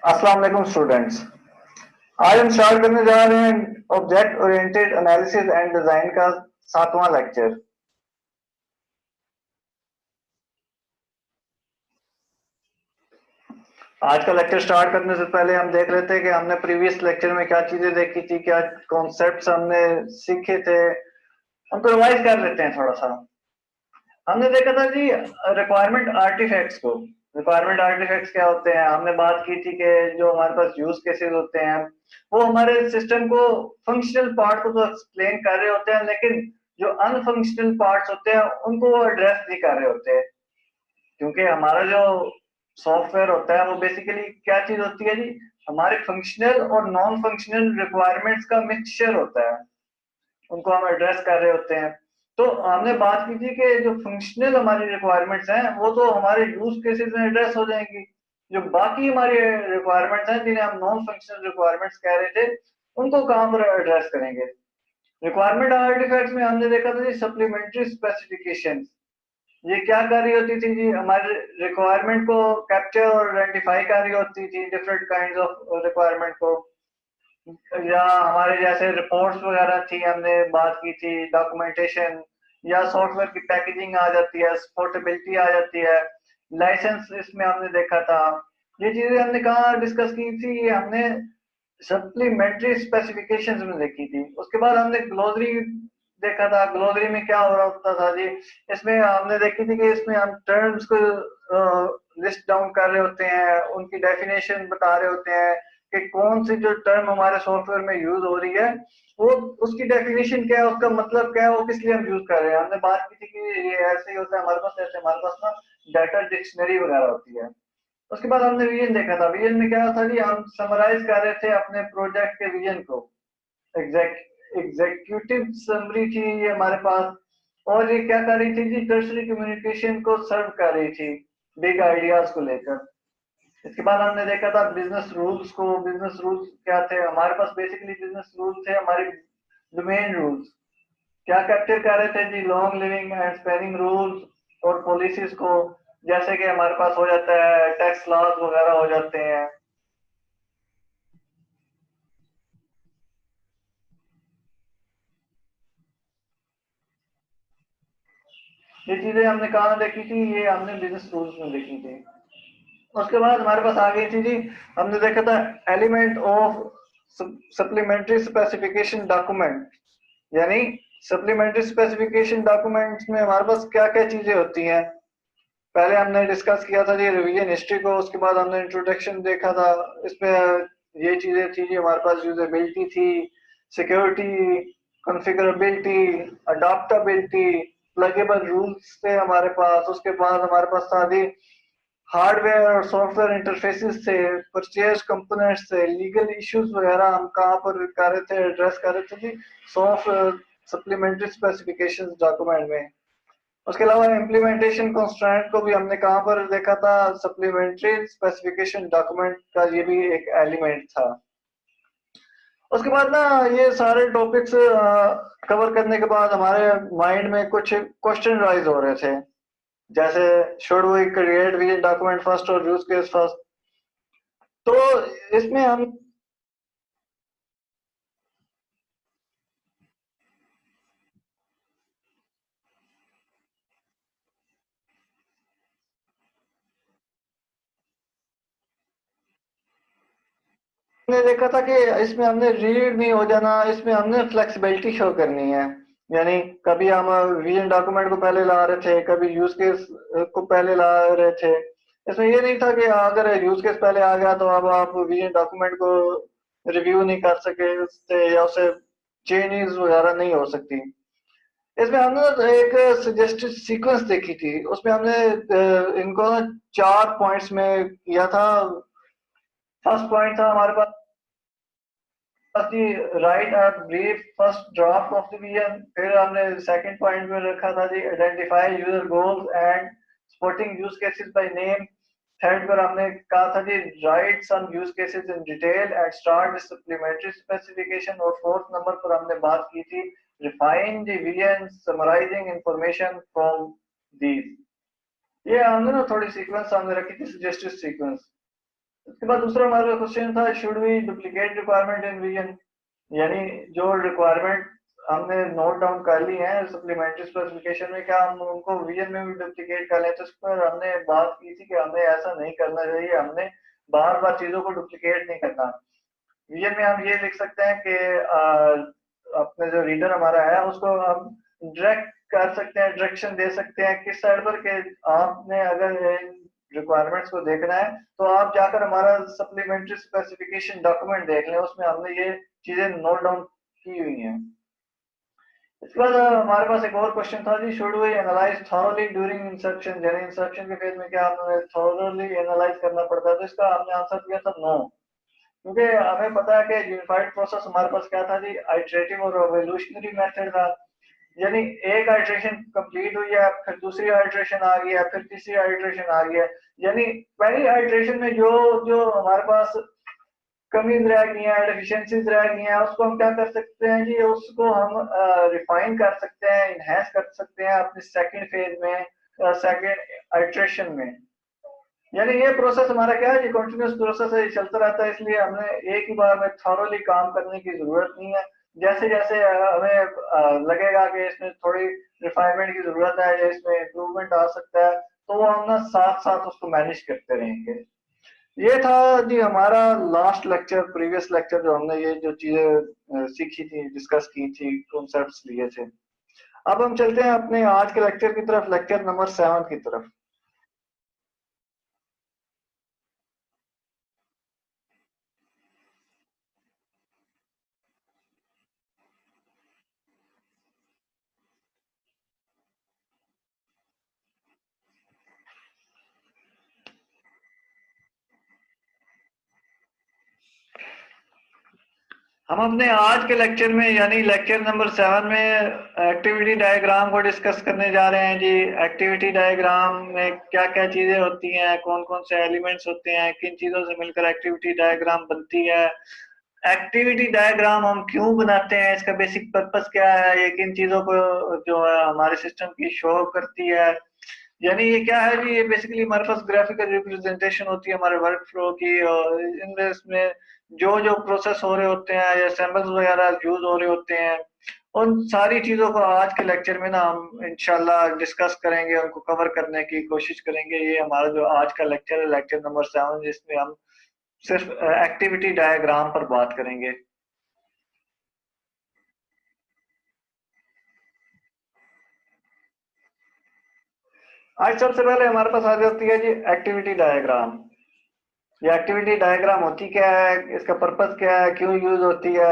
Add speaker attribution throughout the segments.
Speaker 1: अस्सलाम वालेकुम स्टूडेंट्स। आज हम स्टार्ट करने जा रहे हैं object oriented analysis and design का 7वां लेक्चर। आज का लेक्चर स्टार्ट करने से पहले हम देख लेते हैं कि हमने प्रीवियस लेक्चर में क्या चीजें देखी थी, क्या कॉन्सेप्ट्स हमने सीखे थे। हम तो रिवाइज कर लेते हैं थोड़ा सा। हमने देखा था जी रिक्वायरमेंट आर्टिफैक्ट्स को। रिक्वायरमेंट आर्टिफैक्ट्स क्या होते हैं, हमने बात की थी कि जो हमारे पास यूज केसेस होते हैं वो हमारे सिस्टम को फंक्शनल पार्ट को तो एक्सप्लेन कर रहे होते हैं, लेकिन जो अनफंक्शनल पार्ट्स होते हैं उनको वो एड्रेस नहीं कर रहे होते हैं। क्योंकि हमारा जो सॉफ्टवेयर होता है वो बेसिकली क्या चीज होती है जी, हमारे फंक्शनल और नॉन फंक्शनल रिक्वायरमेंट्स का मिक्सचर होता है, उनको हम एड्रेस कर रहे होते हैं। तो हमने बात की थी कि जो फंक्शनल हमारी रिक्वायरमेंट्स हैं वो तो हमारे यूज केसेस में एड्रेस हो जाएंगी। जो बाकी हमारी रिक्वायरमेंट्स हैं जिन्हें हम नॉन फंक्शनल रिक्वायरमेंट्स कह रहे थे, उनको कहाँ पर एड्रेस करेंगे। रिक्वायरमेंट आर्टिफैक्ट्स में हमने देखा था जी सप्लीमेंट्री स्पेसिफिकेशन। ये क्या कर रही होती थी जी, हमारे रिक्वायरमेंट को कैप्चर और आइडेंटिफाई कर रही होती थी, डिफरेंट काइंड ऑफ रिक्वायरमेंट को। या हमारे जैसे रिपोर्ट्स वगैरह थी, हमने बात की थी डॉक्यूमेंटेशन, या सॉफ्टवेयर की पैकेजिंग आ जाती है, पोर्टेबिलिटी आ जाती है, लाइसेंस इसमें हमने देखा था। ये चीजें हमने कहाँ डिस्कस की थी, ये हमने सप्लीमेंट्री स्पेसिफिकेशंस में देखी थी। उसके बाद हमने ग्लोसरी देखा था। ग्लोसरी में क्या हो रहा होता था जी, इसमें हमने देखी थी कि इसमें हम टर्म्स को लिस्ट डाउन कर रहे होते हैं, उनकी डेफिनेशन बता रहे होते हैं कि कौन सी जो टर्म हमारे सॉफ्टवेयर में यूज हो रही है वो उसकी डेफिनेशन क्या है, उसका मतलब क्या है, वो किस लिए हम यूज कर रहे हैं। हमने बात की थी कि ये ऐसे ही होता है हमारे पास, ऐसे हमारे पास ना डाटा डिक्शनरी वगैरह होती है। उसके बाद हमने विजन देखा था। विजन में क्या था जी, हम समराइज कर रहे थे अपने प्रोजेक्ट के विजन को। एग्जीक्यूटिव समरी थी ये हमारे पास। और ये क्या कर रही थी जी, टर्सरी कम्युनिकेशन को सर्व कर रही थी बिग आइडियाज को लेकर। इसके बाद हमने देखा था बिजनेस रूल्स को। बिजनेस रूल्स क्या थे हमारे पास, बेसिकली बिजनेस रूल्स थे हमारे डोमेन रूल्स। क्या कैप्चर कर रहे थे जी, long living and spanning rules और पॉलिसीज को। जैसे कि हमारे पास हो जाता है टैक्स लॉज वगैरह हो जाते हैं। ये चीजें हमने कहाँ देखी थी, ये हमने बिजनेस रूल्स में देखी थी। उसके बाद हमारे पास आ गई थी जी, हमने देखा था element of supplementary specification document. यानी सप्लीमेंट्री स्पेसिफिकेशन डॉक्यूमेंट्स में हमारे पास क्या क्या चीजें होती हैं। पहले हमने डिस्कस किया था जी रिवीजन हिस्ट्री को। उसके बाद हमने इंट्रोडक्शन देखा था। इसमें ये चीजें थी जी, हमारे पास यूजेबिलिटी थी, सिक्योरिटी, कॉन्फ़िगरेबिलिटी, अडॉप्टेबिलिटी, प्लगेबल रूल्स थे हमारे पास। उसके बाद हमारे पास था जी हार्डवेयर और सॉफ्टवेयर इंटरफेसेस थे, परचेज कंपोनेंट्स थे, लीगल इश्यूज वगैरह हम कहाँ पर कर रहे थे, एड्रेस कर रहे थे जी सॉफ्ट सप्लीमेंट्री स्पेसिफिकेशंस डॉक्यूमेंट में। उसके अलावा इम्प्लीमेंटेशन कंस्ट्रेंट को भी हमने कहाँ पर देखा था, सप्लीमेंट्री स्पेसिफिकेशन डॉक्यूमेंट का ये भी एक एलिमेंट था। उसके बाद ना ये सारे टॉपिक्स कवर करने के बाद हमारे माइंड में कुछ क्वेश्चन राइज हो रहे थे। जैसे should we create vision document first और यूज केस फर्स्ट। तो इसमें हम ने देखा था कि इसमें हमने रीड नहीं हो जाना, इसमें हमने फ्लेक्सिबिलिटी शो करनी है। यानी कभी हम विजन डॉक्यूमेंट को पहले ला रहे थे, कभी यूज केस को पहले ला रहे थे। इसमें ये नहीं था कि अगर यूज केस पहले आ गया तो अब आप विजन डॉक्यूमेंट को रिव्यू नहीं कर सके उससे, या उसे चेंजेस वगैरह नहीं हो सकती। इसमें हमने ना एक सजेस्टेड सीक्वेंस देखी थी। उसमें हमने इनको ना 4 पॉइंट्स में किया था। फर्स्ट पॉइंट था हमारे पास the write a brief first draft of the vision। फिर हमने सेकंड पॉइंट में रखा था जी identify user goals and spotting use cases by name। Third पर हमने कहा था जी write some use cases in detail and start the supplementary specification। और फोर्थ नंबर पर हमने बात की थी refine the vision summarizing information from these। ये हमने ना थोड़ी सीक्वेंस हमने रखी थी, सजेस्टेड सीक्वेंस। उसके बाद दूसरा हमारा क्वेश्चन था, should we duplicate requirement in vision, यानी जो रिक्वायरमेंट हमने नोट डाउन कर ली है सप्लीमेंट्री स्पेसिफिकेशन में, क्या हम उनको विजन में भी डुप्लीकेट कर लें? तो इस पर हमने बात की थी कि हमें ऐसा नहीं करना चाहिए, हमने बार बार चीजों को डुप्लीकेट नहीं करना। विजन में हम ये लिख सकते हैं कि अपने जो रीडर हमारा है उसको हम डायरेक्ट कर सकते हैं, डायरेक्शन दे सकते हैं किस साइड पर, कि आपने अगर रिक्वायरमेंट्स को देखना है तो आप जाकर हमारा सप्लीमेंट्री स्पेसिफिकेशन डॉक्यूमेंट देख लें, उसमें हमने ये चीजें नोट डाउन की हुई हैं। इसके बाद हमारे पास एक और क्वेश्चन था जी, should we analyse thoroughly during Inception, यानी इंसेप्शन के फेज में क्या हमें थॉरोली एनालाइज करना पड़ता है? तो इसका हमने आंसर दिया था नो, क्योंकि हमें पता है कि यूनिफाइड प्रोसेस हमारे पास क्या था जी, आइटरेटिव और एवोल्यूशनरी मेथड था। यानी एक आइटरेशन कंप्लीट हुई है, फिर दूसरी आइटरेशन आ गई है, फिर तीसरी आइटरेशन आ गई है, यानी पहली आइटरेशन में जो जो हमारे पास कमीज रह गई हैं, डेफिशिएंसीज रह गई हैं, उसको हम क्या कर सकते हैं जी, उसको हम रिफाइन कर सकते हैं, इनहेंस कर सकते हैं अपने सेकंड फेज में, सेकंड आइटरेशन में। यानी ये प्रोसेस हमारा क्या है, ये कंटिन्यूस प्रोसेस है, ये चलता रहता है, इसलिए हमने एक ही बार में थॉरोली काम करने की जरूरत नहीं है। जैसे जैसे हमें लगेगा कि इसमें थोड़ी रिफाइनमेंट की जरूरत है या इसमें इम्प्रूवमेंट आ सकता है, तो वो हम ना साथ साथ उसको मैनेज करते रहेंगे। ये था जी हमारा लास्ट लेक्चर, प्रीवियस लेक्चर, जो हमने ये जो चीजें सीखी थी, डिस्कस की थी, कॉन्सेप्ट्स लिए थे। अब हम चलते हैं अपने आज के लेक्चर की तरफ, लेक्चर नंबर 7 की तरफ। हम अपने आज के लेक्चर में, यानी लेक्चर नंबर 7 में एक्टिविटी डायग्राम को डिस्कस करने जा रहे हैं जी। एक्टिविटी डायग्राम में क्या क्या चीजें होती हैं, कौन कौन से एलिमेंट्स होते हैं, किन चीजों से मिलकर एक्टिविटी डायग्राम बनती है, एक्टिविटी डायग्राम हम क्यों बनाते हैं, इसका बेसिक पर्पस क्या है, ये किन चीजों को जो है हमारे सिस्टम की शो करती है। यानी ये क्या है जी, ये बेसिकली हमारे पास ग्राफिकल रिप्रेजेंटेशन होती है हमारे वर्क फ्लो की, और इसमें जो जो प्रोसेस हो रहे होते हैं या सैम्पल्स वगैरह यूज हो रहे होते हैं, उन सारी चीजों को आज के लेक्चर में ना हम इंशाल्लाह डिस्कस करेंगे, उनको कवर करने की कोशिश करेंगे। ये हमारा जो आज का लेक्चर है, लेक्चर नंबर 7, जिसमें हम सिर्फ एक्टिविटी डायग्राम पर बात करेंगे। आज सबसे पहले हमारे पास आ जाती है जी एक्टिविटी डायग्राम। ये एक्टिविटी डायग्राम होती क्या है, इसका पर्पस क्या है, क्यों यूज होती है,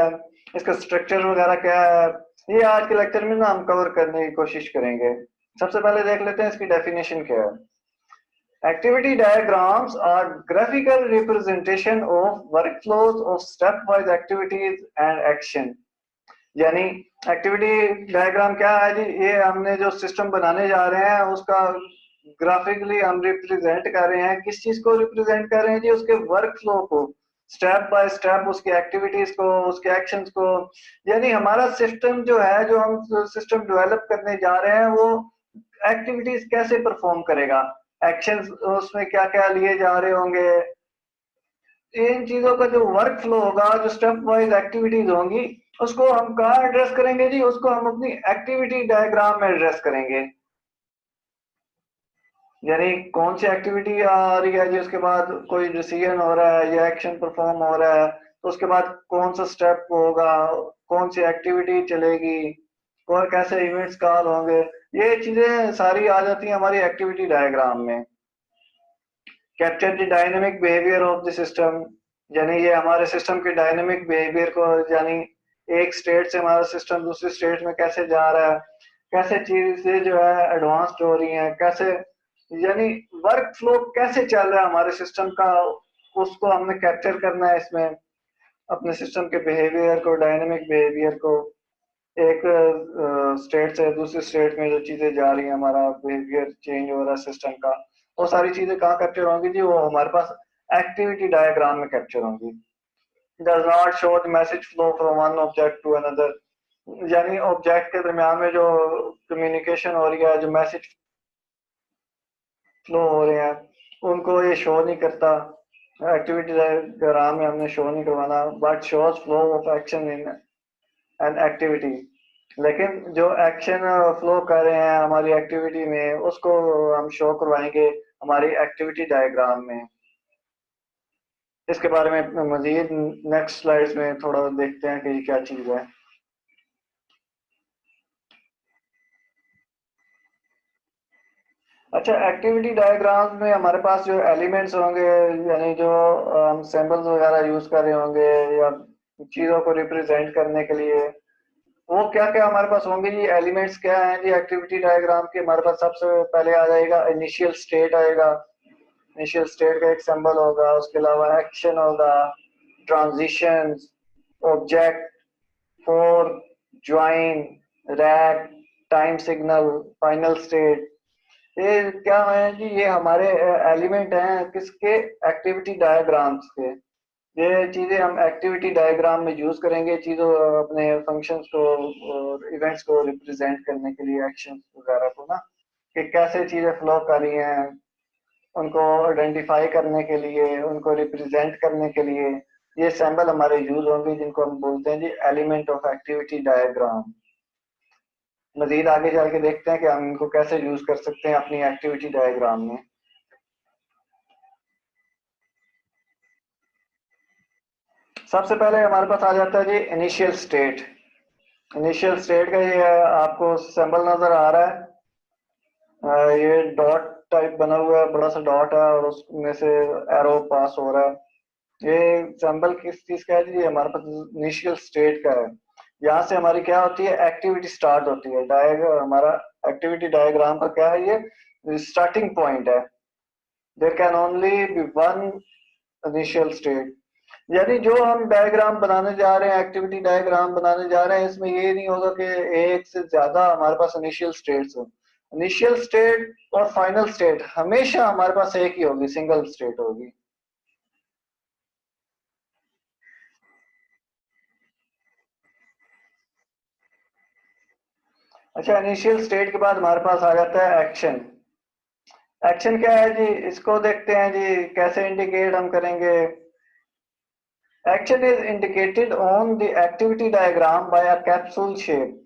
Speaker 1: इसका स्ट्रक्चर वगैरह क्या है, ये आज के लेक्चर में ना हम कवर करने की कोशिश करेंगे। सबसे पहले देख लेते हैं इसकी डेफिनेशन क्या है। Activity diagrams are graphical representation of workflows of step wise activities and action. यानी एक्टिविटी डायग्राम क्या है जी, ये हमने जो सिस्टम बनाने जा रहे हैं उसका ग्राफिकली हम रिप्रेजेंट कर रहे हैं। किस चीज को रिप्रेजेंट कर रहे हैं जी, उसके वर्क फ्लो को, स्टेप बाय स्टेप उसकी एक्टिविटीज को, उसके एक्शंस को। यानी हमारा सिस्टम जो है, जो हम सिस्टम डेवलप करने जा रहे हैं, वो एक्टिविटीज कैसे परफॉर्म करेगा, एक्शंस उसमें क्या क्या लिए जा रहे होंगे, इन चीजों का जो वर्क फ्लो होगा, जो स्टेप वाइज एक्टिविटीज होंगी, उसको हम कहाँ एड्रेस करेंगे जी, उसको हम अपनी एक्टिविटी डायग्राम में एड्रेस करेंगे। यानी कौन सी एक्टिविटी आ रही है जी, उसके बाद कोई डिसीजन हो रहा है या एक्शन परफॉर्म हो रहा है, तो उसके बाद कौन सा स्टेप होगा, कौन सी एक्टिविटी चलेगी, कौन कैसे इवेंट्स कॉल होंगे, ये चीजें सारी आ जाती हैं हमारी एक्टिविटी डायग्राम में। Capture the dynamic behaviour of the system, यानी ये हमारे सिस्टम के डायनेमिक बिहेवियर को, यानी एक स्टेट से हमारा सिस्टम दूसरी स्टेट में कैसे जा रहा है, कैसे चीजें जो है एडवांस्ड हो रही हैं, कैसे, यानी वर्क फ्लो कैसे चल रहा है हमारे सिस्टम का, उसको हमने कैप्चर करना है इसमें, अपने सिस्टम के बिहेवियर को, डायनेमिक बिहेवियर को, एक स्टेट से दूसरी स्टेट में जो चीजें जा रही हैं, हमारा बिहेवियर चेंज हो रहा है सिस्टम का, वो सारी चीजें कहाँ कैप्चर होंगी जी, वो हमारे पास एक्टिविटी डायग्राम में कैप्चर होंगी। Does not show the message flow from one object to another, यानी ऑब्जेक्ट के दरमियान में जो कम्युनिकेशन हो रही है, जो मैसेज फ्लो हो रहे हैं, उनको ये शो नहीं करता। एक्टिविटी डायग्राम में हमने शो नहीं करवाना, but shows flow of action in an activity. लेकिन जो एक्शन फ्लो कर रहे हैं हमारी एक्टिविटी में, उसको हम शो करवाएंगे हमारी एक्टिविटी डायग्राम में। इसके बारे में मजीद नेक्स्ट स्लाइड्स में थोड़ा देखते हैं कि ये क्या चीज है। अच्छा, एक्टिविटी डायग्राम में हमारे पास जो एलिमेंट्स होंगे, यानी जो हम सिंबल्स वगैरह यूज कर रहे होंगे या चीजों को रिप्रेजेंट करने के लिए, वो क्या क्या हमारे पास होंगे जी। एलिमेंट्स क्या हैं जी एक्टिविटी डायग्राम के? हमारे पास सबसे पहले आ जाएगा इनिशियल स्टेट आएगा। इनिशियल स्टेट का एक सिंबल होगा, उसके अलावा एक्शन होगा, transition, object, four, join, rack, time signal, final state. ये क्या है जी? ये हमारे एलिमेंट हैं किसके? एक्टिविटी डायग्राम्स के। ये चीजें हम एक्टिविटी डायग्राम में यूज करेंगे चीजों, अपने फंक्शंस को और इवेंट्स को रिप्रेजेंट करने के लिए, एक्शंस वगैरह को ना, कि कैसे चीजें फ्लो कर रही हैं, उनको आइडेंटिफाई करने के लिए, उनको रिप्रेजेंट करने के लिए ये सैम्बल हमारे यूज होंगे, जिनको हम बोलते हैं जी एलिमेंट ऑफ एक्टिविटी डायग्राम। मजीद आगे चल के देखते हैं कि हम इनको कैसे यूज कर सकते हैं अपनी एक्टिविटी डायग्राम में। सबसे पहले हमारे पास आ जाता है जी इनिशियल स्टेट। इनिशियल स्टेट का ये है, आपको सिंबल नजर आ रहा है, ये डॉट टाइप बना हुआ है, बड़ा सा डॉट है और उसमें से एरो पास हो रहा है। ये सिंबल किस चीज का है जी? हमारे पास इनिशियल स्टेट का है। यहाँ से हमारी क्या होती है? एक्टिविटी स्टार्ट होती है। डायग्राम हमारा, एक्टिविटी डायग्राम का क्या है? ये स्टार्टिंग पॉइंट है। There can only be one initial state. यानी जो हम डायग्राम बनाने जा रहे हैं, एक्टिविटी डायग्राम बनाने जा रहे हैं, इसमें ये नहीं होगा कि एक से ज्यादा हमारे पास इनिशियल स्टेट्स हो। इनिशियल स्टेट और फाइनल स्टेट हमेशा हमारे पास एक ही होगी, सिंगल स्टेट होगी। अच्छा, इनिशियल स्टेट के बाद हमारे पास आ जाता है एक्शन। एक्शन क्या है जी? इसको देखते हैं जी, कैसे इंडिकेट हम करेंगे। Action is indicated on the activity diagram by a capsule shape.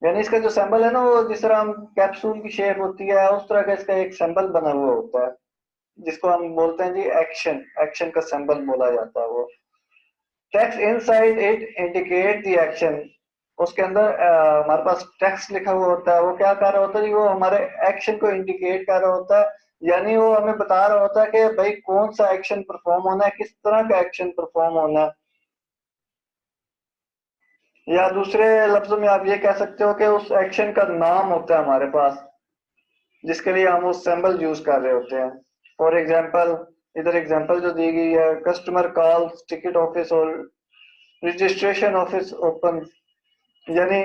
Speaker 1: यानी इसका जो सिंबल है ना, वो जिस तरह हम कैप्सूल की शेप होती है उस तरह का इसका एक सिंबल बना हुआ होता है, जिसको हम बोलते हैं जी एक्शन। एक्शन का सिंबल बोला जाता है वो। Text inside it indicate the action. उसके अंदर हमारे पास टेक्स्ट लिखा हुआ होता है, वो क्या कर रहा होता है जी? वो हमारे एक्शन को इंडिकेट कर रहा होता है। यानी वो हमें बता रहा होता है कि भाई कौन सा एक्शन परफॉर्म होना है, किस तरह का एक्शन परफॉर्म होना है। या दूसरे लफ्जों में आप ये कह सकते हो कि उस एक्शन का नाम होता है हमारे पास, जिसके लिए हम उस सिंबल यूज कर रहे होते हैं। फॉर एग्जांपल, इधर एग्जांपल जो दी गई है, कस्टमर कॉल्स टिकट ऑफिस और रजिस्ट्रेशन ऑफिस ओपन। यानी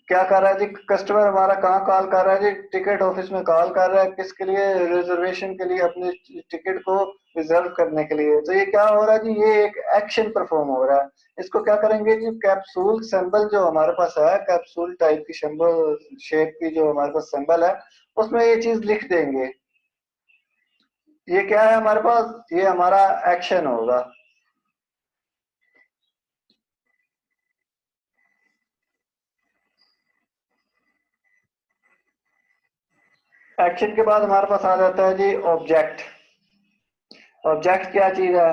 Speaker 1: क्या कर रहा है जी? कस्टमर हमारा कहाँ कॉल कर रहा है जी? टिकट ऑफिस में कॉल कर रहा है। किसके लिए? रिजर्वेशन के लिए, अपने टिकट को रिजर्व करने के लिए। तो ये क्या हो रहा है जी? ये एक एक्शन परफॉर्म हो रहा है। इसको क्या करेंगे जी? कैप्सूल सिंबल जो हमारे पास है, कैप्सूल टाइप की सिंबल शेप की जो हमारे पास सिंबल है, उसमें ये चीज लिख देंगे। ये क्या है हमारे पास? ये हमारा एक्शन होगा। एक्शन के बाद हमारे पास आ जाता है जी ऑब्जेक्ट। ऑब्जेक्ट क्या चीज है?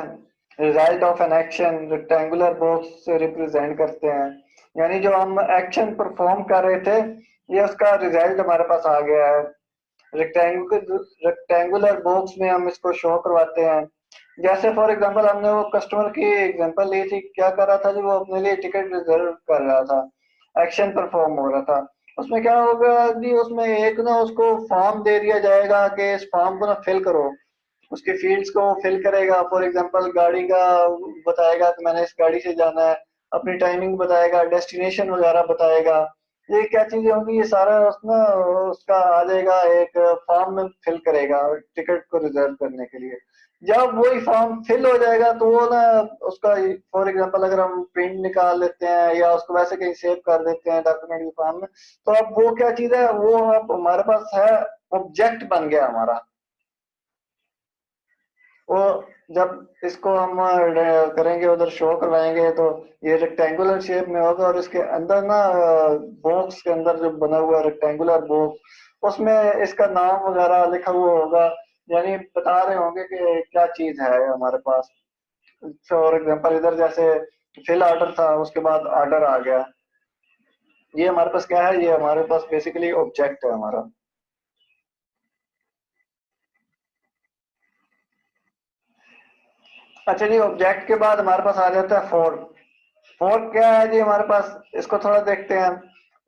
Speaker 1: Result of an action, rectangular box से रिप्रेजेंट करते हैं। यानी जो हम एक्शन परफॉर्म कर रहे थे, ये उसका रिजल्ट हमारे पास आ गया है। रेक्टेंगुलर बॉक्स में हम इसको शो करवाते हैं। जैसे फॉर एग्जांपल हमने वो कस्टमर की एग्जांपल ली थी, क्या कर रहा था जी? वो अपने लिए टिकट रिजर्व कर रहा था, एक्शन परफॉर्म हो रहा था। उसमें क्या होगा जी? उसमें एक ना उसको फॉर्म दे दिया जाएगा कि इस फॉर्म को ना फिल करो। उसके फील्ड्स को फिल करेगा। फॉर एग्जांपल गाड़ी का बताएगा कि मैंने इस गाड़ी से जाना है, अपनी टाइमिंग बताएगा, डेस्टिनेशन वगैरह बताएगा। ये क्या चीजें होंगी? ये सारा उसमें उसका आ जाएगा, एक फॉर्म में फिल करेगा टिकट को रिजर्व करने के लिए। जब वही फॉर्म फिल हो जाएगा तो वो ना उसका, फॉर एग्जांपल अगर हम प्रिंट निकाल लेते हैं या उसको वैसे कहीं सेव कर देते हैं डॉक्यूमेंट के फॉर्म में, तो अब वो क्या चीज है? वो अब हमारे पास है, ऑब्जेक्ट बन गया हमारा वो। जब इसको हम करेंगे उधर शो करवाएंगे तो ये रेक्टेंगुलर शेप में होगा और इसके अंदर ना बॉक्स के अंदर जो बना हुआ रेक्टेंगुलर बॉक्स उसमें इसका नाम वगैरह लिखा हुआ होगा, यानी बता रहे होंगे कि क्या चीज है हमारे पास। फॉर एग्जांपल इधर जैसे फिल ऑर्डर था, उसके बाद ऑर्डर आ गया, ये हमारे पास क्या है, ये हमारे पास बेसिकली ऑब्जेक्ट है हमारा। अच्छा जी, ऑब्जेक्ट के बाद हमारे पास आ जाता है फोर्क। फोर्क क्या है जी हमारे पास, इसको थोड़ा देखते हैं।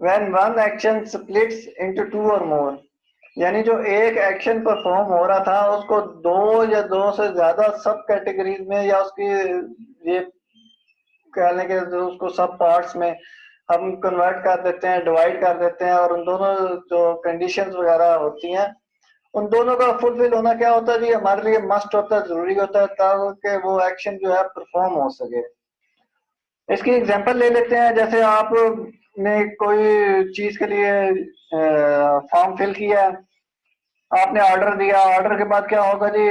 Speaker 1: When one action splits into two और मोर, यानी जो एक एक्शन परफॉर्म हो रहा था उसको दो या दो से ज्यादा सब कैटेगरीज में, या उसकी ये कह लें कि जो उसको सब पार्ट्स में हम कन्वर्ट कर देते हैं, डिवाइड कर देते हैं, और उन दोनों जो कंडीशंस वगैरह होती हैं उन दोनों का फुलफिल होना क्या होता है जी, हमारे लिए मस्ट होता है, जरूरी होता है, ताकि वो एक्शन जो है परफॉर्म हो सके। इसकी एग्जांपल ले लेते हैं, जैसे आप ने कोई चीज के लिए फॉर्म फिल किया है, आपने ऑर्डर दिया, ऑर्डर के बाद क्या होगा जी,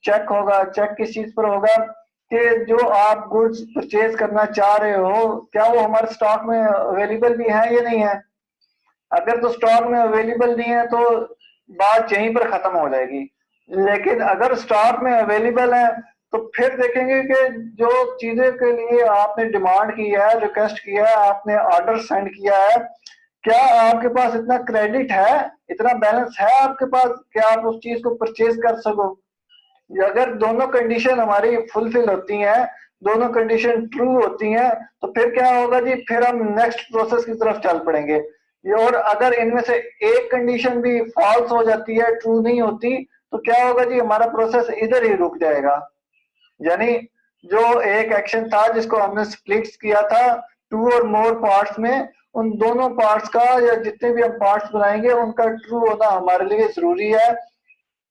Speaker 1: चेक होगा। चेक किस चीज पर होगा कि जो आप गुड्स परचेज करना चाह रहे हो क्या वो हमारे स्टॉक में अवेलेबल भी है या नहीं है। अगर तो स्टॉक में अवेलेबल नहीं है तो बात यहीं पर खत्म हो जाएगी। लेकिन अगर स्टॉक में अवेलेबल है तो फिर देखेंगे कि जो चीजें के लिए आपने डिमांड की है, रिक्वेस्ट किया है, आपने ऑर्डर सेंड किया है, क्या आपके पास इतना क्रेडिट है, इतना बैलेंस है आपके पास कि आप उस चीज को परचेज कर सको। अगर दोनों कंडीशन हमारी फुलफिल होती हैं, दोनों कंडीशन ट्रू होती हैं, तो फिर क्या होगा जी, फिर हम नेक्स्ट प्रोसेस की तरफ चल पड़ेंगे। और अगर इनमें से एक कंडीशन भी फॉल्स हो जाती है, ट्रू नहीं होती, तो क्या होगा जी, हमारा प्रोसेस इधर ही रुक जाएगा। यानी जो एक एक्शन था जिसको हमने स्प्लिट्स किया था टू और मोर पार्ट्स में, उन दोनों पार्ट्स का या जितने भी हम पार्ट्स बनाएंगे उनका ट्रू होना हमारे लिए जरूरी है।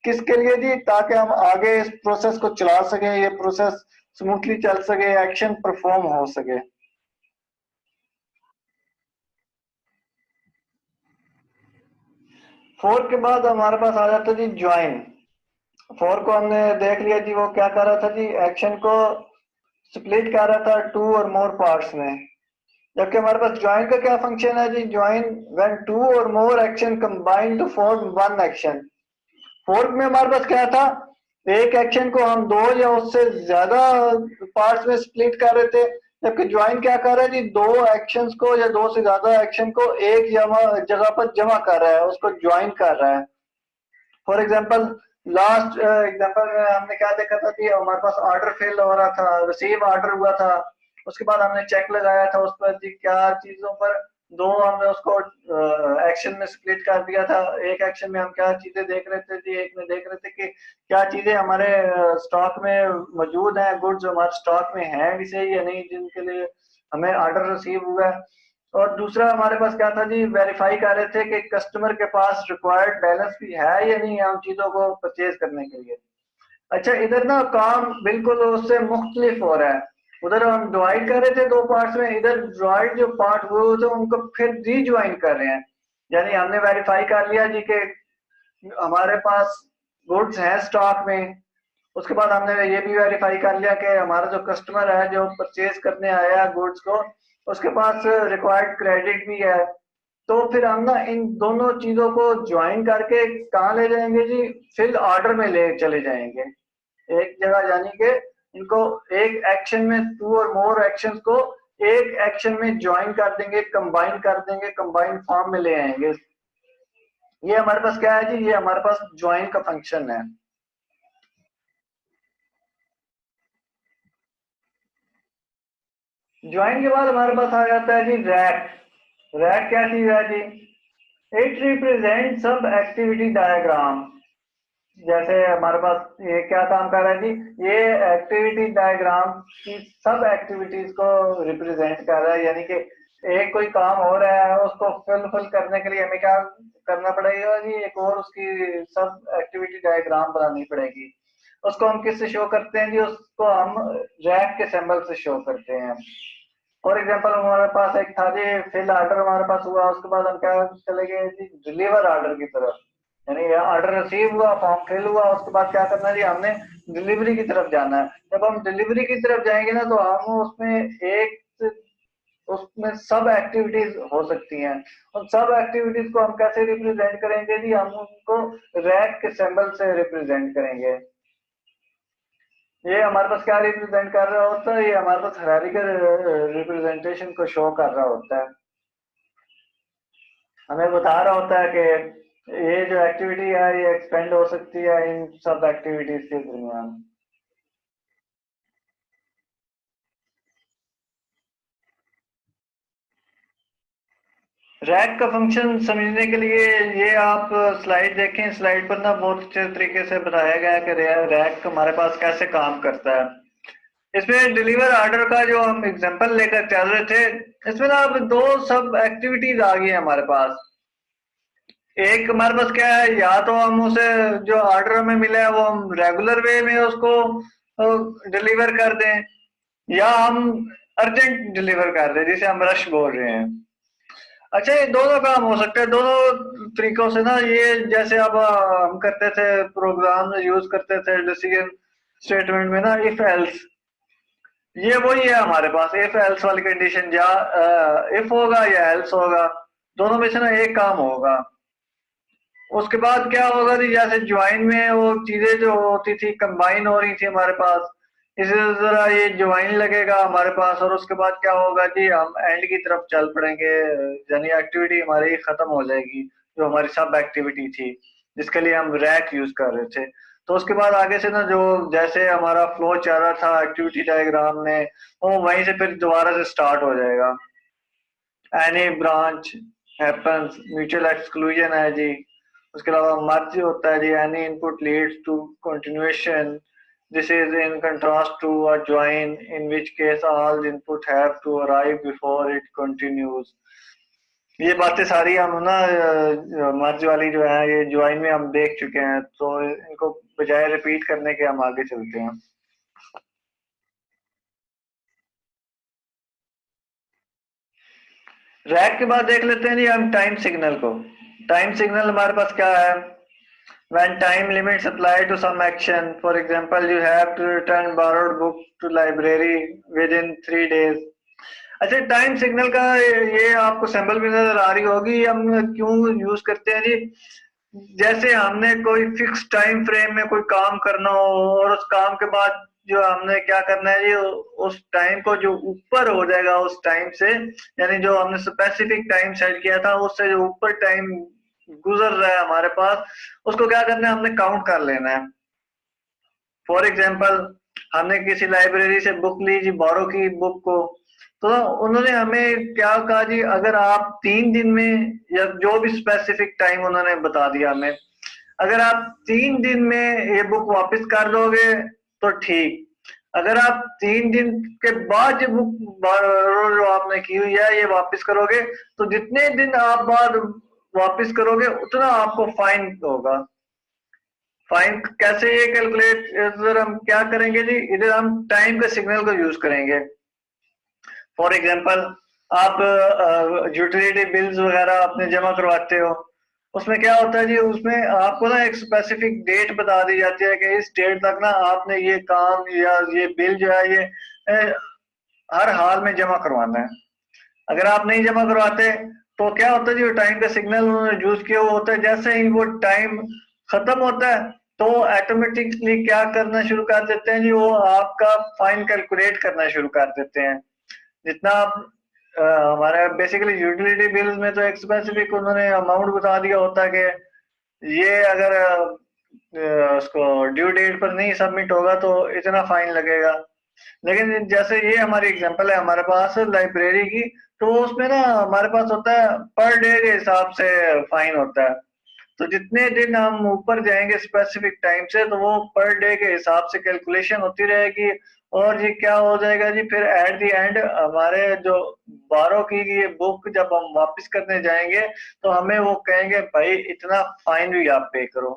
Speaker 1: किसके लिए जी, ताकि हम आगे इस प्रोसेस को चला सके, ये प्रोसेस स्मूथली चल सके, एक्शन परफॉर्म हो सके। फोर के बाद हमारे पास आ जाता है जी ज्वाइन। फोर को हमने देख लिया जी, वो क्या कर रहा था जी, एक्शन को स्प्लिट कर रहा था टू और मोर पार्ट्स में। जबकि हमारे पास ज्वाइन का क्या फंक्शन है जी, ज्वाइन व्हेन टू और more action combine to form one action. Fork में हमारे पास क्या था, एक एक्शन को हम दो या उससे ज्यादा पार्ट्स में स्प्लिट कर रहे थे, जबकि ज्वाइन क्या कर रहा है जी, दो एक्शंस को या दो से ज्यादा एक्शन को एक जगह पर जमा कर रहा है, उसको ज्वाइन कर रहा है। फॉर एग्जाम्पल, लास्ट एग्जाम्पल में हमने क्या देखा था कि हमारे पास ऑर्डर फेल हो रहा था, रिसीव ऑर्डर हुआ था, उसके बाद हमने चेक लगाया था उस पर जी क्या चीजों पर, दो हमने उसको एक्शन में स्प्लिट कर दिया था। एक एक्शन में हम क्या चीजें देख रहे थे जी, एक में देख रहे थे कि क्या चीजें हमारे स्टॉक में मौजूद हैं, गुड्स हमारे स्टॉक में हैं भी सही या नहीं, जिनके लिए हमें ऑर्डर रिसीव हुआ है। और दूसरा हमारे पास क्या था जी, वेरीफाई कर रहे थे कि कस्टमर के पास रिक्वायर्ड बैलेंस भी है या नहीं है उन चीजों को परचेज करने के लिए। अच्छा, इधर ना काम बिल्कुल उससे मुख्तलिफ हो रहा है। उधर हम डिवाइड कर रहे थे दो पार्ट्स में, इधर डिवाइड जो पार्ट हुए थे उनको फिर रीज्वाइन कर रहे हैं। यानी हमने वेरीफाई कर लिया जी कि हमारे पास गुड्स हैं स्टॉक में, उसके बाद हमने ये भी वेरीफाई कर लिया कि हमारा जो कस्टमर है जो परचेज करने आया गुड्स को, उसके पास रिक्वायर्ड क्रेडिट भी है। तो फिर हम ना इन दोनों चीजों को ज्वाइन करके कहाँ ले जाएंगे जी, फिल ऑर्डर में ले चले जाएंगे एक जगह, यानी कि इनको एक एक्शन में टू और मोर एक्शंस को एक एक्शन में ज्वाइन कर देंगे, कंबाइन कर देंगे, कंबाइन फॉर्म में ले आएंगे। ये हमारे पास क्या है जी, ये हमारे पास ज्वाइन का फंक्शन है। ज्वाइन के बाद हमारे पास आ जाता है जी रैक। रैक क्या चीज है जी, इट रिप्रेजेंट सब एक्टिविटी डायग्राम। जैसे हमारे पास ये क्या काम कर रहा है जी, ये एक्टिविटी डायग्राम की सब एक्टिविटीज को रिप्रेजेंट कर रहा है। यानी कि एक कोई काम हो रहा है उसको फुलफिल करने के लिए हमें क्या करना पड़ेगा जी, एक और उसकी सब एक्टिविटी डायग्राम बनानी पड़ेगी। उसको हम किससे शो करते हैं जी, उसको हम रैक के सिंबल से शो करते हैं। फॉर एग्जाम्पल हमारे पास एक था जी फिल ऑर्डर हमारे पास हुआ, उसके बाद हम क्या चले गए जी डिलीवर ऑर्डर की तरफ। यानी ऑर्डर रिसीव हुआ, फॉर्म फिल हुआ, उसके बाद क्या करना है जी, हमने डिलीवरी की तरफ जाना है। जब हम डिलीवरी की तरफ जाएंगे ना, तो हम उसमें सब एक्टिविटीज हो सकती हैं। उन सब एक्टिविटीज को हम कैसे रिप्रेजेंट करेंगे जी, हम उनको रैक के सिंबल से रिप्रेजेंट करेंगे। ये हमारे पास क्या रिप्रेजेंट कर रहा होता है, ये हमारे पास हायरार्किकल रिप्रेजेंटेशन को शो कर रहा होता है। हमें बता रहा होता है कि ये जो एक्टिविटी है ये एक्सपेंड हो सकती है इन सब एक्टिविटीज के दरमियान। रैक का फंक्शन समझने के लिए ये आप स्लाइड देखें। स्लाइड पर ना बहुत अच्छे तरीके से बताया गया है कि रैक हमारे पास कैसे काम करता है। इसमें डिलीवर ऑर्डर का जो हम एग्जांपल लेकर चल रहे थे, इसमें ना अब दो सब एक्टिविटीज आ गई है हमारे पास। एक हमारे पास क्या है, या तो हम उसे जो ऑर्डर हमें मिला है वो हम रेगुलर वे में उसको डिलीवर कर दें, या हम अर्जेंट डिलीवर कर दें जिसे हम रश बोल रहे हैं। अच्छा, ये दोनों काम हो सकते हैं दोनों तरीकों से ना। ये जैसे अब हम करते थे प्रोग्राम यूज करते थे डिसीजन स्टेटमेंट में ना, इफ एल्स, ये वही है हमारे पास। इफ एल्स वाली कंडीशन, या इफ होगा या एल्स होगा, दोनों में से ना एक काम होगा। उसके बाद क्या होगा जी, जैसे ज्वाइन में वो चीजें जो होती थी कंबाइन हो रही थी हमारे पास, इसी तरह ये ज्वाइन लगेगा हमारे पास, और उसके बाद क्या होगा जी, हम एंड की तरफ चल पड़ेंगे। यानी एक्टिविटी हमारी खत्म हो जाएगी, जो हमारी सब एक्टिविटी थी जिसके लिए हम रैक यूज कर रहे थे। तो उसके बाद आगे से ना जो जैसे हमारा फ्लो चल रहा था एक्टिविटी डायग्राम में, वो वहीं से फिर दोबारा से स्टार्ट हो जाएगा। Any branch happens, mutual exclusion है जी। उसके अलावा मर्ज होता है जी, any input leads to continuation. This is in contrast to a join in which case all input have to arrive before it continues. ये बातें सारी हम ना मर्ज वाली जो है ये ज्वाइन में हम देख चुके हैं, तो इनको बजाय रिपीट करने के हम आगे चलते हैं। रैक के बाद देख लेते हैं जी हम टाइम सिग्नल को। टाइम सिग्नल हमारे पास क्या है, when time limits apply to some action, for example you have to return borrowed book to library within 3 days। अच्छा, टाइम सिग्नल का ये आपको सिंबल भी नजर आ रही होगी। हम क्यों यूज करते हैं जी, जैसे हमने कोई फिक्स टाइम फ्रेम में कोई काम करना हो, और उस काम के बाद जो हमने क्या करना है जी, उस टाइम को जो ऊपर हो जाएगा उस टाइम से, यानी जो हमने स्पेसिफिक टाइम सेट किया था उससे जो ऊपर टाइम गुजर रहा है हमारे पास, उसको क्या करना है, हमने काउंट कर लेना है। फॉर एग्जाम्पल, हमने किसी लाइब्रेरी से बुक ली जी, बोरो की बुक को, तो उन्होंने हमें क्या कहा जी, अगर आप 3 दिन में, या जो भी स्पेसिफिक टाइम उन्होंने बता दिया हमें, अगर आप 3 दिन में ये बुक वापस कर दोगे तो ठीक। अगर आप 3 दिन के बाद ये बुक जो आपने की हुई है ये वापस करोगे, तो जितने दिन आप बाद वापस करोगे उतना आपको फाइन होगा। फाइन कैसे ये कैलकुलेट, इधर हम क्या करेंगे जी, इधर हम टाइम के सिग्नल को यूज करेंगे। फॉर एग्जांपल, आप यूटिलिटी बिल्स वगैरह अपने जमा करवाते हो, उसमें क्या होता है जी, उसमें आपको ना एक स्पेसिफिक डेट बता दी जाती है कि इस डेट तक ना आपने ये काम या ये बिल जो है ये हर हाल में जमा करवाना है। अगर आप नहीं जमा करवाते तो क्या होता है जी, टाइम का सिग्नल उन्होंने यूज किया हुआ होता है, जैसे ही वो टाइम खत्म होता है तो ऑटोमेटिकली क्या करना शुरू कर देते हैं जी, वो आपका फाइन कैलकुलेट करना शुरू कर देते हैं। जितना आप हमारे बेसिकली यूटिलिटी बिल में तो एक स्पेसिफिक उन्होंने अमाउंट बता दिया होता है कि ये अगर उसको ड्यू डेट पर नहीं सबमिट होगा तो इतना फाइन लगेगा। लेकिन जैसे ये हमारी एग्जांपल है हमारे पास लाइब्रेरी की, तो उसमें ना हमारे पास होता है पर डे के हिसाब से फाइन होता है। तो जितने दिन हम ऊपर जाएंगे स्पेसिफिक टाइम से, तो वो पर डे के हिसाब से कैलकुलेशन होती रहेगी। और ये क्या हो जाएगा जी, फिर एट द एंड हमारे जो बारो की ये बुक जब हम वापस करने जाएंगे तो हमें वो कहेंगे भाई इतना फाइन भी आप पे करो।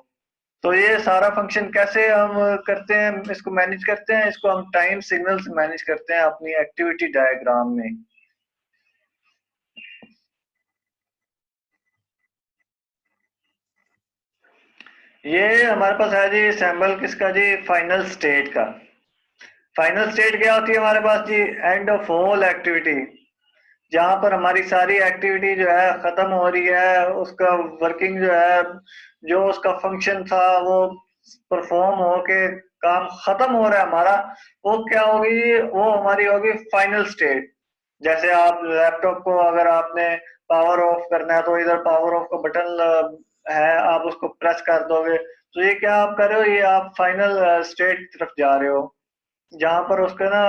Speaker 1: तो ये सारा फंक्शन कैसे हम करते हैं, इसको मैनेज करते हैं, इसको हम टाइम सिग्नल से मैनेज करते हैं अपनी एक्टिविटी डायग्राम में। ये हमारे पास है जी सैंपल किसका जी, फाइनल स्टेट का। फाइनल स्टेट क्या होती है हमारे पास जी, एंड ऑफ होल एक्टिविटी, जहां पर हमारी सारी एक्टिविटी जो है खत्म हो रही है, उसका वर्किंग जो है, जो उसका फंक्शन था वो परफॉर्म होके काम खत्म हो रहा है हमारा, वो क्या होगी, वो हमारी होगी फाइनल स्टेट। जैसे आप लैपटॉप को अगर आपने पावर ऑफ करना है तो इधर पावर ऑफ का बटन है, आप उसको प्रेस कर दोगे तो ये क्या आप कर रहे हो, ये आप फाइनल स्टेट की तरफ जा रहे हो, जहां पर उसका ना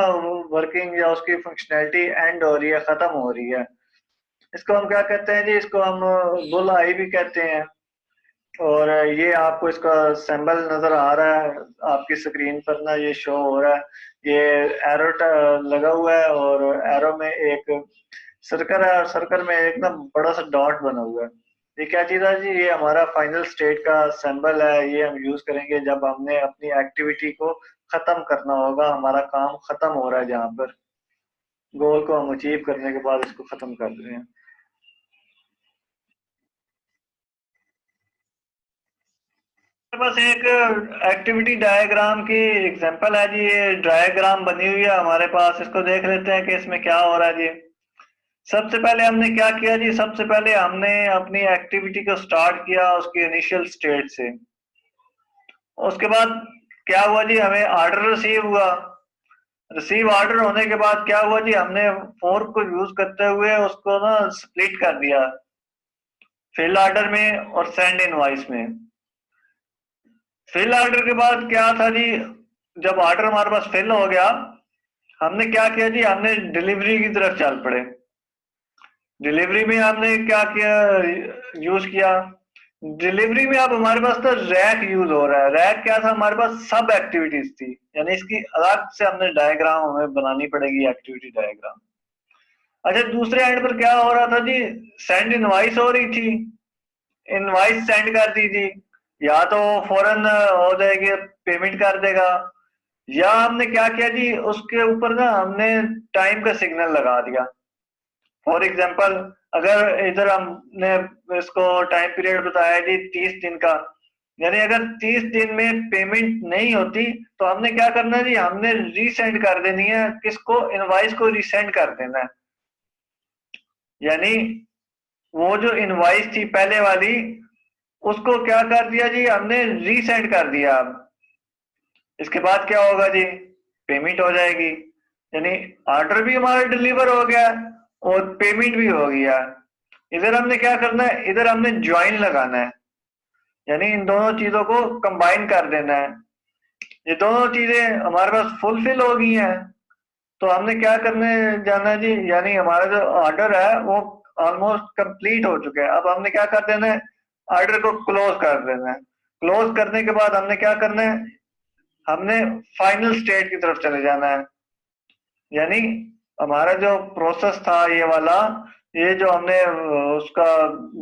Speaker 1: वर्किंग या उसकी फंक्शनैलिटी एंड हो रही है, खत्म हो रही है। इसको हम क्या कहते हैं जी, इसको हम बुल आई भी कहते हैं। और ये आपको इसका सिंबल नजर आ रहा है आपकी स्क्रीन पर ना, ये शो हो रहा है, ये एरो लगा हुआ है और एरो में एक सर्कल है और सर्कल में एक ना बड़ा सा डॉट बना हुआ है। ये क्या चीज है जी, ये हमारा फाइनल स्टेट का सिंबल है, ये हम यूज करेंगे जब हमने अपनी एक्टिविटी को खत्म करना होगा, हमारा काम खत्म हो रहा है, जहाँ पर गोल को हम अचीव करने के बाद इसको खत्म कर रहे हैं। मेरे पास एक एक्टिविटी डायग्राम की एग्जांपल है जी, ये डायग्राम बनी हुई है हमारे पास, इसको देख लेते हैं कि इसमें क्या हो रहा है जी। सबसे पहले हमने क्या किया जी, सबसे पहले हमने अपनी एक्टिविटी को स्टार्ट किया उसकी इनिशियल स्टेट से। उसके बाद क्या हुआ जी, हमें ऑर्डर रिसीव हुआ। रिसीव ऑर्डर होने के बाद क्या हुआ जी, हमने फोर्क को यूज करते हुए उसको ना स्प्लिट कर दिया, फिल ऑर्डर में और सेंड इनवॉइस में। फिल ऑर्डर के बाद क्या था जी, जब ऑर्डर हमारे पास फिल हो गया, हमने क्या किया जी, हमने डिलीवरी की तरफ चल पड़े। डिलीवरी में हमने क्या किया, यूज किया। डिलीवरी में अब हमारे पास तो रैक यूज हो रहा है। रैक क्या था, हमारे पास सब एक्टिविटीज थी, यानी इसकी अलग से हमने डायग्राम हमें बनानी पड़ेगी, एक्टिविटी डायग्राम। अच्छा, दूसरे एंड पर क्या हो रहा था जी, सेंड इनवाइस हो रही थी, इनवाइस सेंड कर दी थी, या तो फौरन हो जाएगी, पेमेंट कर देगा, या हमने क्या किया जी, उसके ऊपर ना हमने टाइम का सिग्नल लगा दिया। फॉर एग्जांपल, अगर इधर हमने इसको टाइम पीरियड बताया जी 30 दिन का, यानी अगर 30 दिन में पेमेंट नहीं होती तो हमने क्या करना है जी, हमने रीसेंड कर देनी है, किसको, इनवाइस को रीसेंड कर देना है। यानी वो जो इनवाइस थी पहले वाली, उसको क्या कर दिया जी, हमने रीसेंड कर दिया। अब इसके बाद क्या होगा जी, पेमेंट हो जाएगी, यानी ऑर्डर भी हमारा डिलीवर हो गया और पेमेंट भी हो गया। इधर हमने क्या करना है, इधर हमने ज्वाइन लगाना है, यानी इन दोनों चीजों को कंबाइन कर देना है। ये दोनों चीजें हमारे पास फुलफिल हो गई हैं, तो हमने क्या करने जाना है जी, यानी हमारा जो ऑर्डर है वो ऑलमोस्ट कंप्लीट हो चुका है। अब हमने क्या कर देना है, ऑर्डर को क्लोज कर देना है। क्लोज करने के बाद हमने क्या करना है, हमने फाइनल स्टेट की तरफ चले जाना है। यानी हमारा जो प्रोसेस था ये वाला, ये जो हमने उसका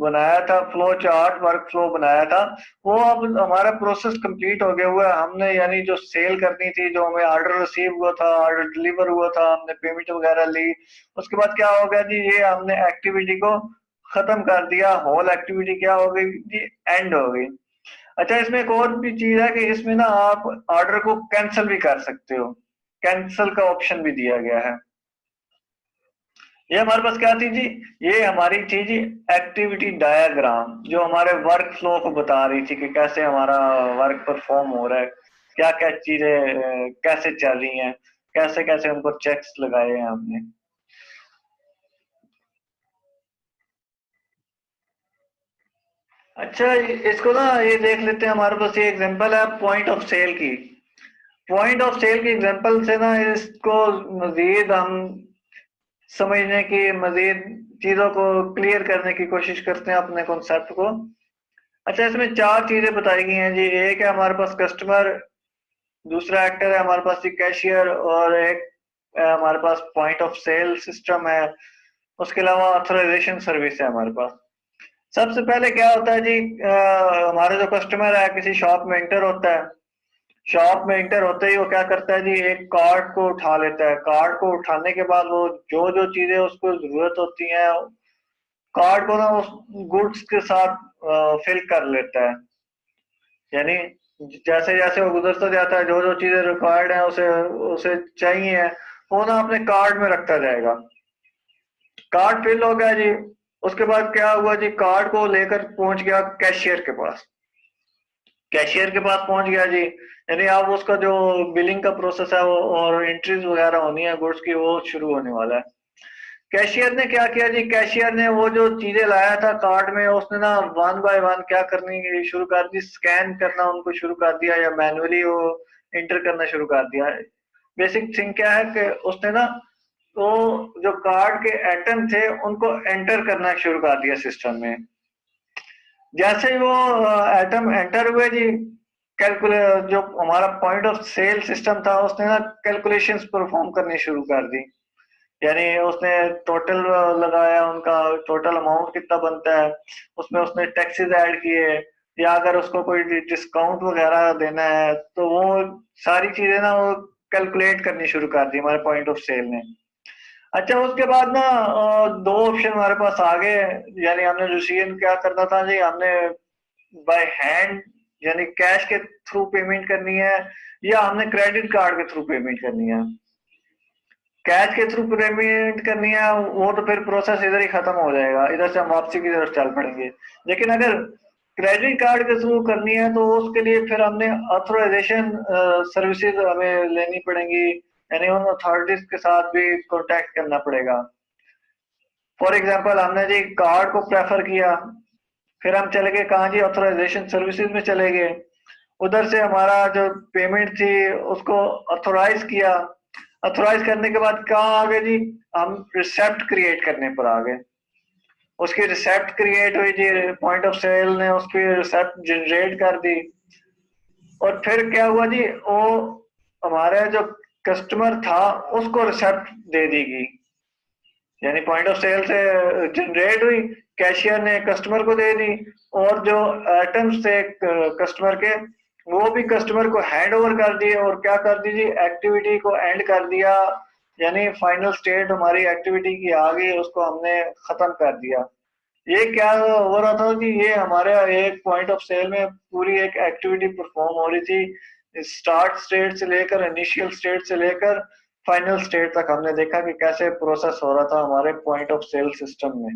Speaker 1: बनाया था फ्लो चार्ट, वर्क फ्लो बनाया था, वो अब हमारा प्रोसेस कंप्लीट हो गया हुआ है। हमने यानी जो सेल करनी थी, जो हमें ऑर्डर रिसीव हुआ था, ऑर्डर डिलीवर हुआ था, हमने पेमेंट वगैरह ली, उसके बाद क्या हो गया जी, ये हमने एक्टिविटी को खत्म कर दिया, होल एक्टिविटी क्या हो गई जी, एंड हो गई। अच्छा, इसमें एक और भी चीज है कि इसमें ना आप ऑर्डर को कैंसिल भी कर सकते हो, कैंसिल का ऑप्शन भी दिया गया है। ये हमारे पास क्या थी जी, ये हमारी थी जी एक्टिविटी डायग्राम, जो हमारे वर्क फ्लो को बता रही थी कि कैसे हमारा वर्क परफॉर्म हो रहा है, क्या क्या चीजें कैसे चल रही हैं, कैसे कैसे उनको चेक्स लगाए हैं हमने। अच्छा, इसको ना ये देख लेते हैं, हमारे पास ये एग्जांपल है पॉइंट ऑफ सेल की। पॉइंट ऑफ सेल की एग्जांपल से ना इसको मजीद हम समझने की, मजीद चीजों को क्लियर करने की कोशिश करते हैं अपने कॉन्सेप्ट को। अच्छा, इसमें चार चीजें बताई गई हैं जी। एक है हमारे पास कस्टमर, दूसरा एक्टर है हमारे पास जी कैशियर, और एक हमारे पास पॉइंट ऑफ सेल सिस्टम है। उसके अलावा ऑथराइजेशन सर्विस है हमारे पास। सबसे पहले क्या होता है जी, हमारा जो कस्टमर है किसी शॉप में इंटर होता है। शॉप में इंटर होते ही वो क्या करता है जी, एक कार्ड को उठा लेता है। कार्ड को उठाने के बाद वो जो जो चीजें उसको जरूरत होती हैं, कार्ड को ना उस गुड्स के साथ फिल कर लेता है। यानी जैसे जैसे वो गुजरता जाता है, जो जो चीजें रिक्वायर्ड है उसे उसे चाहिए है, वो ना अपने कार्ड में रखता जाएगा। कार्ड फिल हो गया जी, उसके बाद क्या हुआ जी, कार्ड को लेकर पहुंच गया कैशियर के पास। कैशियर के पास पहुंच गया जी, यानी अब उसका जो बिलिंग का प्रोसेस है वो और एंट्रीज वगैरह होनी है गुड्स की, वो शुरू होने वाला है। कैशियर ने क्या किया जी, कैशियर ने वो जो चीजें लाया था कार्ड में, उसने ना वन बाय वन क्या करनी शुरू कर दी, स्कैन करना उनको शुरू कर दिया, या मैनुअली वो इंटर करना शुरू कर दिया। बेसिक थिंग क्या है कि उसने ना वो जो कार्ड के एटम थे उनको एंटर करना शुरू कर दिया सिस्टम में। जैसे ही वो एटम एंटर हुए जी, कैलकुलेट जो हमारा पॉइंट ऑफ सेल सिस्टम था उसने ना कैलकुलेशंस परफॉर्म करनी शुरू कर दी। यानी उसने टोटल लगाया, उनका टोटल अमाउंट कितना बनता है, उसमें उसने टैक्सेस ऐड किए, या अगर उसको कोई डिस्काउंट वगैरह देना है तो वो सारी चीजें ना वो कैलकुलेट करनी शुरू कर दी हमारे पॉइंट ऑफ सेल ने। अच्छा, उसके बाद ना दो ऑप्शन हमारे पास आ गए। यानी हमने डिसीजन क्या करना था जी, हमने बाय हैंड यानी कैश के थ्रू पेमेंट करनी है, या हमने क्रेडिट कार्ड के थ्रू पेमेंट करनी है। कैश के थ्रू पेमेंट करनी है वो तो फिर प्रोसेस इधर ही खत्म हो जाएगा, इधर से हम वापसी की तरफ चल पड़ेंगे। लेकिन अगर क्रेडिट कार्ड के थ्रू करनी है तो उसके लिए फिर हमने ऑथराइजेशन सर्विसेज हमें लेनी पड़ेंगी, यानी उन अथॉरिटीज के साथ भी कांटेक्ट करना पड़ेगा। फॉर एग्जांपल हमने जी कार्ड को प्रेफर किया, फिर हम चले गए कहाँ जी, ऑथराइजेशन सर्विसेज में चले गए। उधर से हमारा जो पेमेंट थी उसको ऑथोराइज किया। ऑथोराइज करने के बाद कहाँ आ गए जी, हम रिसेप्ट क्रिएट करने पर आ गए। उसकी रिसेप्ट क्रिएट हुई जी, पॉइंट ऑफ सेल ने उसकी रिसेप्ट जनरेट कर दी। और फिर क्या हुआ जी, वो हमारा जो कस्टमर था उसको रिसेप्ट दे दी गई। यानी पॉइंट ऑफ सेल से जनरेट हुई, कैशियर ने कस्टमर को दे दी, और जो आइटम्स थे कस्टमर के वो भी कस्टमर को हैंड ओवर कर दिए, और क्या कर दीजिए, एक्टिविटी को एंड कर दिया। यानी फाइनल स्टेट हमारी एक्टिविटी की आ गई, उसको हमने खत्म कर दिया। ये क्या हो रहा था कि ये हमारे एक पॉइंट ऑफ सेल में पूरी एक एक्टिविटी परफॉर्म हो रही थी, स्टार्ट स्टेट से लेकर इनिशियल स्टेट से लेकर फाइनल स्टेट तक हमने देखा कि कैसे प्रोसेस हो रहा था हमारे पॉइंट ऑफ सेल सिस्टम में।